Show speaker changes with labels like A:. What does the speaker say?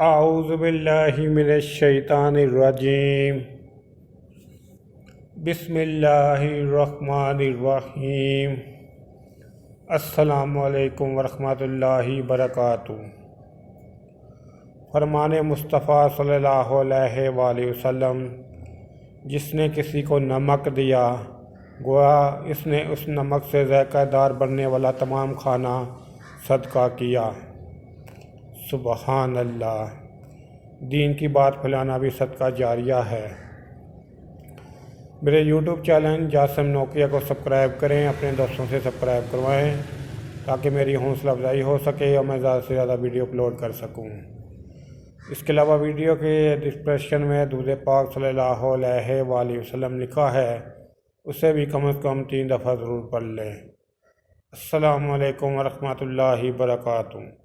A: اعوذ باللہ من الشیطان الرجیم بسم اللہ الرحمن الرحیم السلام علیکم ورحمۃ اللہ وبرکاتہ۔ فرمان مصطفیٰ صلی اللہ علیہ وآلہ وسلم، جس نے کسی کو نمک دیا گویا اس نے اس نمک سے ذائقہ دار بننے والا تمام کھانا صدقہ کیا۔ سبحان اللہ، دین کی بات پھیلانا بھی صدقہ جاریہ ہے۔ میرے یوٹیوب چینل جاسم نوکیہ کو سبسکرائب کریں، اپنے دوستوں سے سبسکرائب کروائیں تاکہ میری حوصلہ افزائی ہو سکے اور میں زیادہ سے زیادہ ویڈیو اپلوڈ کر سکوں۔ اس کے علاوہ ویڈیو کے ڈسکرپشن میں درود پاک صلی اللہ علیہ وآلہ وسلم لکھا ہے، اسے بھی کم از کم 3 دفعہ ضرور پڑھ لیں۔ السلام علیکم ورحمۃ اللہ وبرکاتہ۔